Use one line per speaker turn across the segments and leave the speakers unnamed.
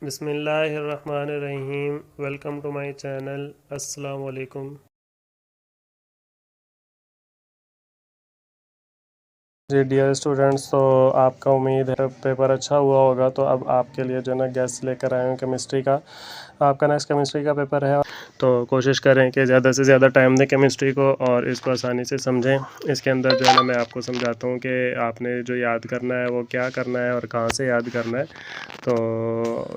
बिस्मिल्लाहिर्रहमानिर्रहीम। Welcome to my channel. अस्सलाम वालेकुम। जी डियर स्टूडेंट्स, तो आपका उम्मीद है पेपर अच्छा हुआ होगा। तो अब आपके लिए जो है ना गेस्ट लेकर आए हैं केमिस्ट्री का। आपका नेक्स्ट केमिस्ट्री का पेपर है, तो कोशिश करें कि ज़्यादा से ज़्यादा टाइम दें केमिस्ट्री को और इसको आसानी से समझें। इसके अंदर जो है ना मैं आपको समझाता हूँ कि आपने जो याद करना है वो क्या करना है और कहाँ से याद करना है। तो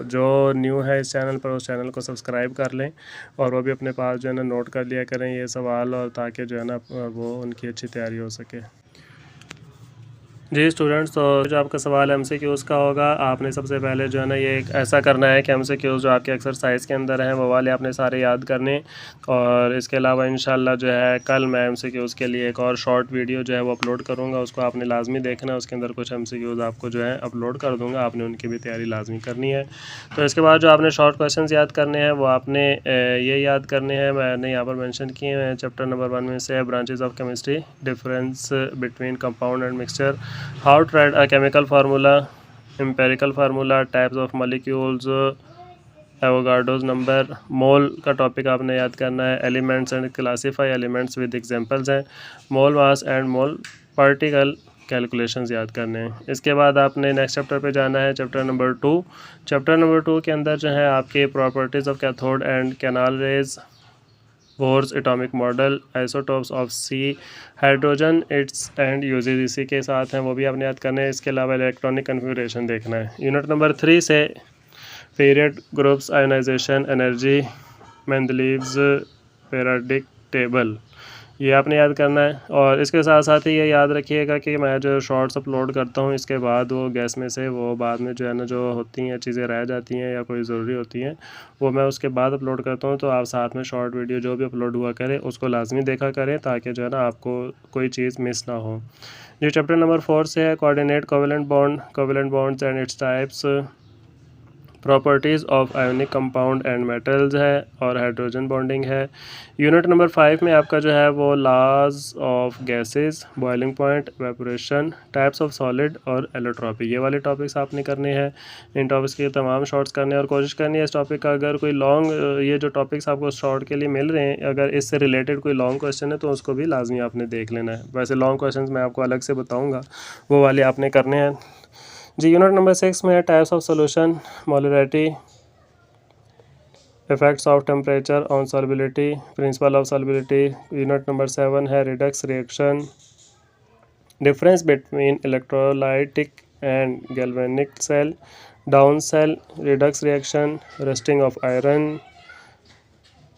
जो न्यू है इस चैनल पर, उस चैनल को सब्सक्राइब कर लें और वो भी अपने पास जो है ना नोट कर लिया करें ये सवाल, और ताकि जो है ना वो उनकी अच्छी तैयारी हो सके। जी स्टूडेंट्स, तो जो आपका सवाल एमसीक्यूज़ का होगा, आपने सबसे पहले जो है ना ये एक ऐसा करना है कि एमसीक्यूज़ जो आपके एक्सरसाइज के अंदर हैं वो वाले आपने सारे याद करने। और इसके अलावा इंशाल्लाह जो है कल मैं एमसीक्यूज़ के लिए एक और शॉर्ट वीडियो जो है वो अपलोड करूँगा, उसको आपने लाजमी देखना है। उसके अंदर कुछ एमसीक्यूज़ आपको जो है अपलोड कर दूँगा, आपने उनकी भी तैयारी लाजमी करनी है। तो इसके बाद जो आपने शॉर्ट क्वेश्चन याद करने हैं वो आपने ये याद करने हैं, मैंने यहाँ पर मैंशन किए हैं। चैप्टर नंबर 1 में से है branches of chemistry, difference between compound and mixture, how to write a chemical formula, empirical formula, types of molecules, Avogadro's number, mole का टॉपिक आपने याद करना है, elements and classify elements with examples हैं, mole mass and mole particle calculations याद करने हैं। इसके बाद आपने नेक्स्ट चैप्टर पे जाना है, चैप्टर नंबर 2। चैप्टर नंबर 2 के अंदर जो है आपके properties of cathode and canal rays, Bohr's atomic model, isotopes of C, hydrogen its and uses इसी के साथ हैं, वो भी आपने याद करना है। इसके अलावा इलेक्ट्रॉनिक कन्फिगरेशन देखना है। यूनिट नंबर 3 से period groups, ionisation, energy, Mendeleev's periodic table, ये आपने याद करना है। और इसके साथ साथ ही ये याद रखिएगा कि मैं जो शॉर्ट्स अपलोड करता हूँ इसके बाद वो गैस में से वो बाद में जो है ना जो होती हैं चीज़ें रह जाती हैं या कोई ज़रूरी होती हैं, वो मैं उसके बाद अपलोड करता हूँ। तो आप साथ में शॉर्ट वीडियो जो भी अपलोड हुआ करें उसको लाजमी देखा करें, ताकि जो है ना आपको कोई चीज़ मिस ना हो। जो चैप्टर नंबर 4 से है coordinate covalent bond, covalent bonds and its types, properties of ionic compound and metals है, और हाइड्रोजन बॉन्डिंग है। यूनिट नंबर 5 में आपका जो है वो laws of gases, boiling point, vaporisation, types of solid और एलोट्रॉपी, ये वाले टॉपिक्स आपने करने हैं। इन टॉपिक्स के तमाम शॉर्ट्स करने हैं और कोशिश करनी है इस टॉपिक का अगर कोई लॉन्ग ये जो टॉपिक्स आपको शॉर्ट के लिए मिल रहे हैं, अगर इससे रिलेटेड कोई लॉन्ग क्वेश्चन है तो उसको भी लाजमी आपने देख लेना है। वैसे लॉन्ग क्वेश्चन मैं आपको अलग से बताऊँगा, वो वाले आपने करने हैं। जी यूनिट नंबर 6 में है types of solution, molarity, effects of temperature on solubility, principle of solubility. Unit number 7 है redox reaction, difference between electrolytic and galvanic cell, down cell redox reaction, rusting of iron,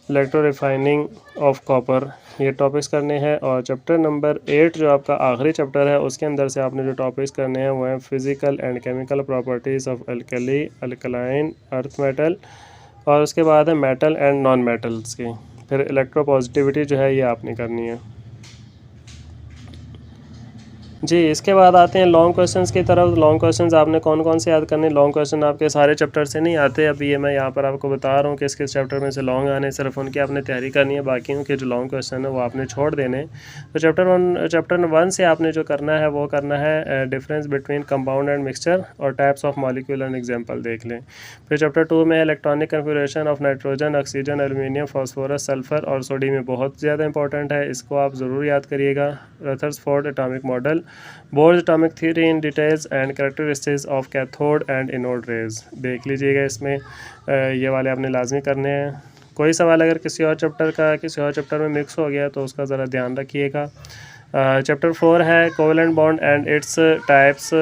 electro refining of copper, ये topics करने हैं। और chapter number 8 जो आपका आखिरी chapter है उसके अंदर से आपने जो टॉपिक्स करने हैं वो हैं physical and chemical properties of alkali, alkaline, earth metal, और उसके बाद है मेटल एंड नॉन मेटल्स की। फिर इलेक्ट्रोपॉजिटिविटी जो है ये आपने करनी है। जी इसके बाद आते हैं लॉन्ग क्वेश्चंस की तरफ। लॉन्ग क्वेश्चंस आपने कौन कौन से याद करने। लॉन्ग क्वेश्चन आपके सारे चैप्टर से नहीं आते, अभी ये मैं यहाँ पर आपको बता रहा हूँ कि किस चैप्टर में से लॉन्ग आने, सिर्फ उनकी आपने तैयारी करनी है, बाकियों के जो लॉन्ग क्वेश्चन है वो आपने छोड़ देने। तो चैप्टर 1 से आपने जो करना है वो करना है difference between compound and mixture और types of molecule and example देख लें। फिर चैप्टर 2 में electronic configuration of nitrogen, oxygen, aluminium, phosphorus, sulphur और सोडियम, में बहुत ज़्यादा इंपॉर्टेंट है, इसको आप ज़रूर याद करिएगा। Rutherford atomic model, Bohr's atomic theory in details and characteristics of cathode and anode rays, देख लीजिएगा। इसमें ये वाले आपने लाजमी करने हैं। कोई सवाल अगर किसी और चैप्टर का किसी और चैप्टर में मिक्स हो गया तो उसका ज़रा ध्यान रखिएगा। चैप्टर 4 है covalent bond and its types,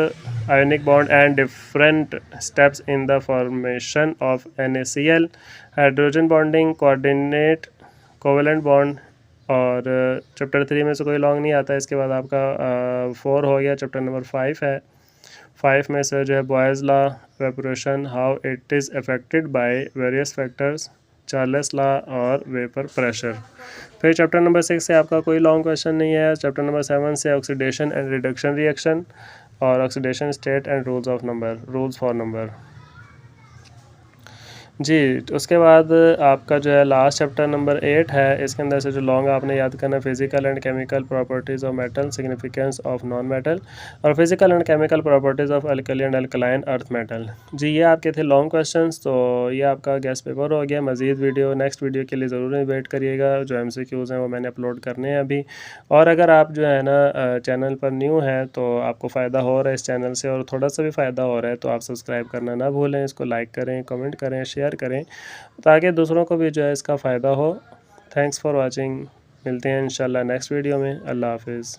ionic bond and different steps in the formation of NaCl, hydrogen bonding, coordinate covalent bond. और चैप्टर 3 में से कोई लॉन्ग नहीं आता है। इसके बाद आपका 4 हो गया। चैप्टर नंबर 5 है। 5 में से जो है boys law, evaporation, how it is affected by various factors, Charles law और वेपर प्रेशर। फिर चैप्टर नंबर 6 से आपका कोई लॉन्ग क्वेश्चन नहीं है। चैप्टर नंबर 7 से ऑक्सीडेशन एंड रिडक्शन रिएक्शन और oxidation state and rules for number. जी, तो उसके बाद आपका जो है लास्ट चैप्टर नंबर 8 है, इसके अंदर से जो लॉन्ग आपने याद करना है, physical and chemical properties of metal, significance of non metal और physical and chemical properties of alkali and alkaline earth metal. जी, ये आपके थे लॉन्ग क्वेश्चंस। तो ये आपका गेस्ट पेपर हो गया। मज़ीद वीडियो नेक्स्ट वीडियो के लिए ज़रूर वेट करिएगा। जो MCQs हैं वो मैंने अपलोड करने हैं अभी। और अगर आप जो है ना चैनल पर न्यू हैं तो आपको फ़ायदा हो रहा है इस चैनल से और थोड़ा सा भी फ़ायदा हो रहा है तो आप सब्सक्राइब करना ना भूलें। इसको लाइक करें, कमेंट करें, शेयर करें ताकि दूसरों को भी जो है इसका फ़ायदा हो। Thanks for watching. मिलते हैं इंशाल्लाह नेक्स्ट वीडियो में। अल्लाह हाफिज़।